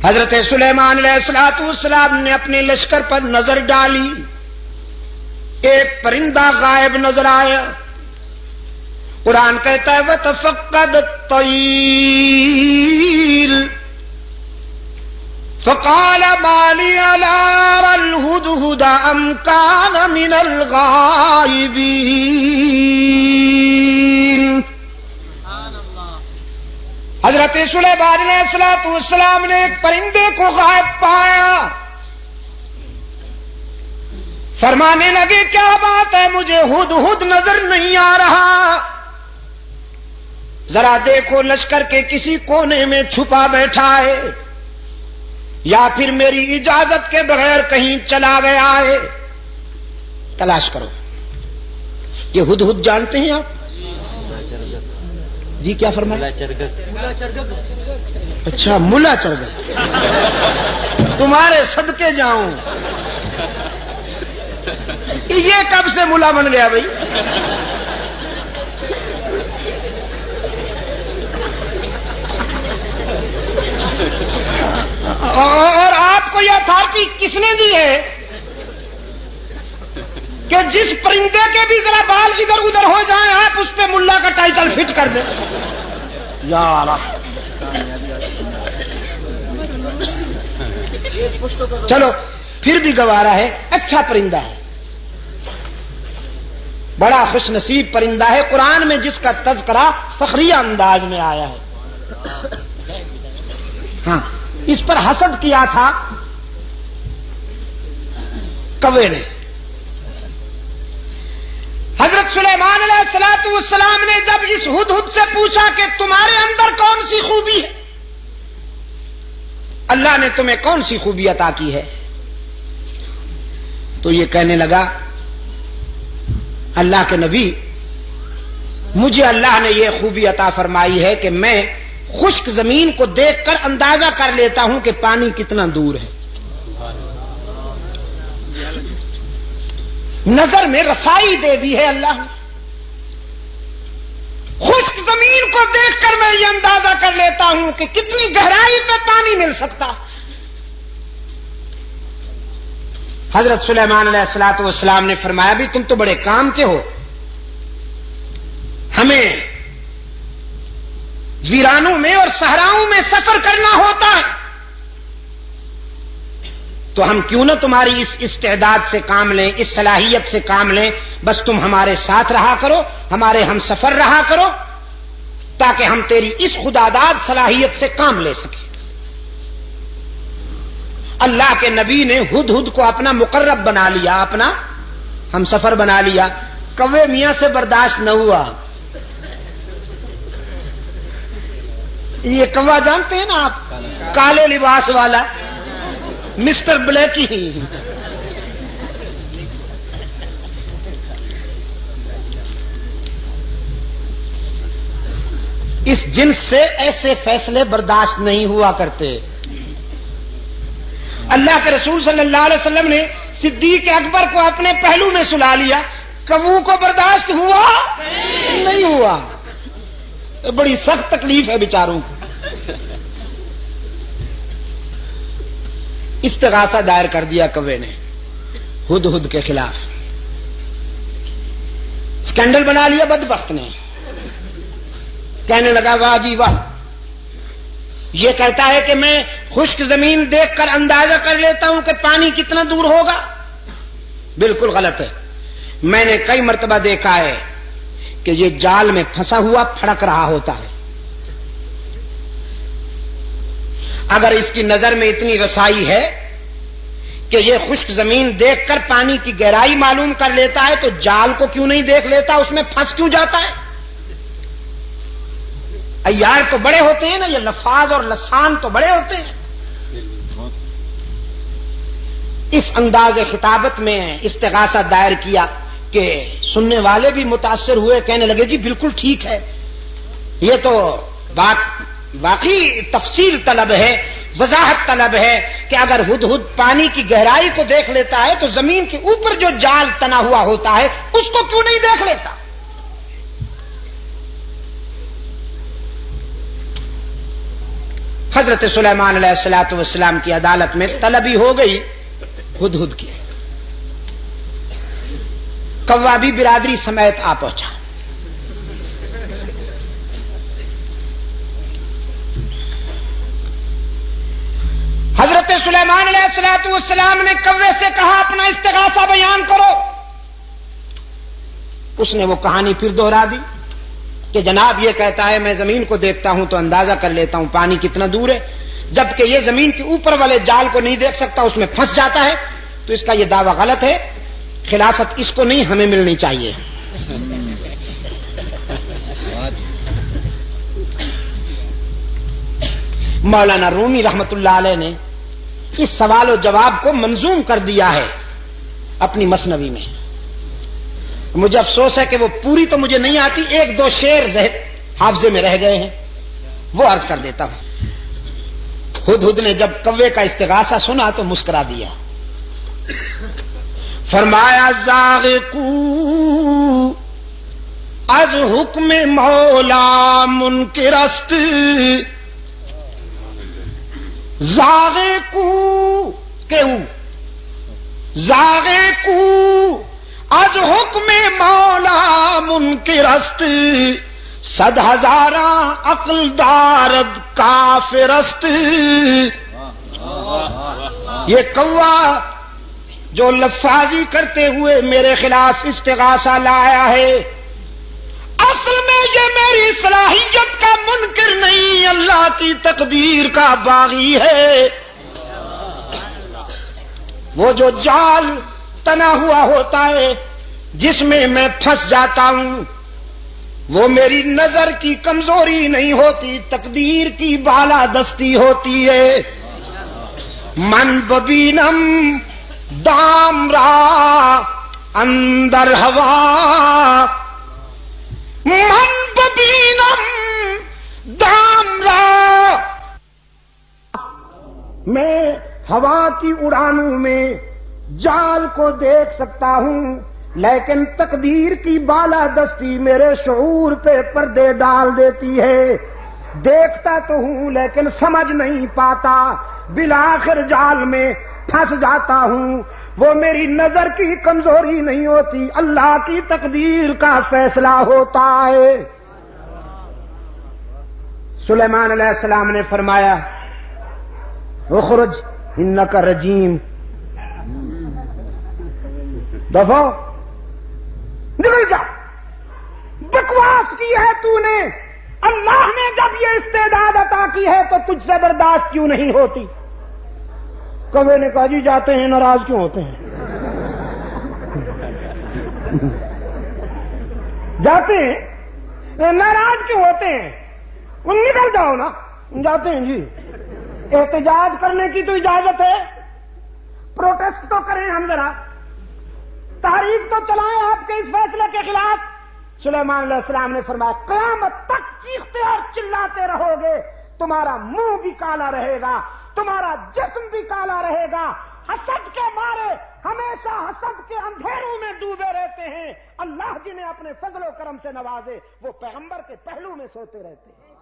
حضرت سلیمان علیہ السلام نے اپنے لشکر پر نظر ڈالی، ایک پرندہ غائب نظر آیا۔ قرآن کہتا ہے وَتَفَقَّدَ الطَّيْرَ فَقَالَ مَا لِيَ لَا أَرَى الْهُدْهُدَ أَمْ كَانَ مِنَ الْغَائِبِينَ۔ حضرت سلیمان علیہ السلام نے ایک پرندے کو غائب پایا، فرمانے لگے کیا بات ہے، مجھے ہدہد نظر نہیں آ رہا، ذرا دیکھو لشکر کے کسی کونے میں چھپا بیٹھا ہے یا پھر میری اجازت کے بغیر کہیں چلا گیا ہے، تلاش کرو۔ یہ ہدہد جانتے ہیں آپ؟ جی کیا فرمایا؟ اچھا ملا چرگت، تمہارے صدقے جاؤں، یہ کب سے ملا بن گیا بھائی؟ اور آپ کو یہ اتھارٹی کس نے دی ہے کہ جس پرندے کے بھی ذرا بال ادھر ادھر ہو جائیں آپ اس پہ ملا کا ٹائٹل فٹ کر دیں؟ یار چلو پھر بھی گوارا ہے، اچھا پرندہ ہے، بڑا خوش نصیب پرندہ ہے، قرآن میں جس کا تذکرہ فخریہ انداز میں آیا ہے۔ ہاں اس پر حسد کیا تھا کوے نے۔ حضرت سلیمان علیہ السلام نے جب اس ہدہد سے پوچھا کہ تمہارے اندر کون سی خوبی ہے، اللہ نے تمہیں کون سی خوبی عطا کی ہے، تو یہ کہنے لگا اللہ کے نبی مجھے اللہ نے یہ خوبی عطا فرمائی ہے کہ میں خشک زمین کو دیکھ کر اندازہ کر لیتا ہوں کہ پانی کتنا دور ہے، نظر میں رسائی دے دی ہے اللہ نے، خشک زمین کو دیکھ کر میں یہ اندازہ کر لیتا ہوں کہ کتنی گہرائی پہ پانی مل سکتا۔ حضرت سلیمان علیہ السلام نے فرمایا بھی تم تو بڑے کام کے ہو، ہمیں ویرانوں میں اور صحراؤں میں سفر کرنا ہوتا ہے، تو ہم کیوں نہ تمہاری اس استعداد سے کام لیں، اس صلاحیت سے کام لیں، بس تم ہمارے ساتھ رہا کرو، ہمارے ہم سفر رہا کرو، تاکہ ہم تیری اس خداداد صلاحیت سے کام لے سکیں۔ اللہ کے نبی نے ہدہد کو اپنا مقرب بنا لیا، اپنا ہم سفر بنا لیا، کوے میاں سے برداشت نہ ہوا۔ یہ کوا جانتے ہیں نا آپ، کالے لباس والا مسٹر بلیکی ہی، اس جنس سے ایسے فیصلے برداشت نہیں ہوا کرتے۔ اللہ کے رسول صلی اللہ علیہ وسلم نے صدیق اکبر کو اپنے پہلو میں سلا لیا، کبو کو برداشت ہوا نہیں ہوا، بڑی سخت تکلیف ہے بیچاروں کو۔ استغاثہ دائر کر دیا کوے نے ہدہد کے خلاف، اسکینڈل بنا لیا بدبخت نے، کہنے لگا واہ جی واہ، یہ کہتا ہے کہ میں خشک زمین دیکھ کر اندازہ کر لیتا ہوں کہ پانی کتنا دور ہوگا، بالکل غلط ہے۔ میں نے کئی مرتبہ دیکھا ہے کہ یہ جال میں پھنسا ہوا پھڑک رہا ہوتا ہے، اگر اس کی نظر میں اتنی رسائی ہے کہ یہ خشک زمین دیکھ کر پانی کی گہرائی معلوم کر لیتا ہے تو جال کو کیوں نہیں دیکھ لیتا، اس میں پھنس کیوں جاتا ہے؟ عیار تو بڑے ہوتے ہیں نا، یہ لفاظ اور لسان تو بڑے ہوتے ہیں۔ اس انداز خطابت میں استغاثہ دائر کیا کہ سننے والے بھی متاثر ہوئے، کہنے لگے جی بالکل ٹھیک ہے، یہ تو بات واقعی تفصیل طلب ہے، وضاحت طلب ہے کہ اگر ہدہد پانی کی گہرائی کو دیکھ لیتا ہے تو زمین کے اوپر جو جال تنا ہوا ہوتا ہے اس کو کیوں نہیں دیکھ لیتا؟ حضرت سلیمان علیہ الصلوۃ والسلام کی عدالت میں طلبی ہو گئی ہدہد کی. کوا بھی برادری سمیت آ پہنچا. حضرت سلیمان علیہ الصلوۃ والسلام نے کوے سے کہا اپنا استغاثہ بیان کرو. اس نے وہ کہانی پھر دوہرا دی کہ جناب یہ کہتا ہے میں زمین کو دیکھتا ہوں تو اندازہ کر لیتا ہوں پانی کتنا دور ہے، جبکہ یہ زمین کے اوپر والے جال کو نہیں دیکھ سکتا، اس میں پھنس جاتا ہے، تو اس کا یہ دعویٰ غلط ہے، خلافت اس کو نہیں ہمیں ملنی چاہیے. مولانا رومی رحمت اللہ علیہ نے اس سوال و جواب کو منظوم کر دیا ہے اپنی مثنوی میں. مجھے افسوس ہے کہ وہ پوری تو مجھے نہیں آتی، ایک دو شعر حافظے میں رہ گئے ہیں، وہ عرض کر دیتا ہوں. ہدہد نے جب کوے کا استغاثہ سنا تو مسکرا دیا. فرمایا زاغقو از حکم مولا منکرست، زاغقو کیوں زاغقو از حکم مولا منکرست، 100,000 عقل دارد کافرست. یہ کوا جو لفاظی کرتے ہوئے میرے خلاف استغاثہ لایا ہے، اصل میں یہ میری صلاحیت کا منکر نہیں، اللہ کی تقدیر کا باغی ہے. وہ جو جال تنا ہوا ہوتا ہے جس میں میں پھنس جاتا ہوں، وہ میری نظر کی کمزوری نہیں ہوتی، تقدیر کی بالادستی ہوتی ہے. من ببینم دام را اندر ہوا، من ببینم دام را، میں ہوا کی اڑانوں میں جال کو دیکھ سکتا ہوں، لیکن تقدیر کی بالادستی میرے شعور پہ پردے ڈال دیتی ہے. دیکھتا تو ہوں لیکن سمجھ نہیں پاتا، بالآخر جال میں پھنس جاتا ہوں. وہ میری نظر کی کمزوری نہیں ہوتی، اللہ کی تقدیر کا فیصلہ ہوتا ہے. سلیمان علیہ السلام نے فرمایا اخرج انک رجیم، دفعہ نکل جا، بکواس کی ہے تو نے. اللہ نے جب یہ استعداد عطا کی ہے تو تجھ سے برداشت کیوں نہیں ہوتی؟ کوے نے کہا جی جاتے ہیں، ناراض کیوں ہوتے ہیں؟ جاتے ہیں ناراض کیوں ہوتے ہیں؟ وہ نکل جاؤ نا. جاتے ہیں جی، احتجاج کرنے کی تو اجازت ہے، پروٹیسٹ تو کریں ہم، ذرا تحریک تو چلائیں آپ کے اس فیصلے کے خلاف. سلیمان علیہ السلام نے فرمایا قیامت تک چیختے اور چلاتے رہو گے، تمہارا منہ بھی کالا رہے گا، تمہارا جسم بھی کالا رہے گا. حسد کے مارے ہمیشہ حسد کے اندھیروں میں ڈوبے رہتے ہیں. اللہ جنہیں اپنے فضل و کرم سے نوازے وہ پیغمبر کے پہلو میں سوتے رہتے ہیں.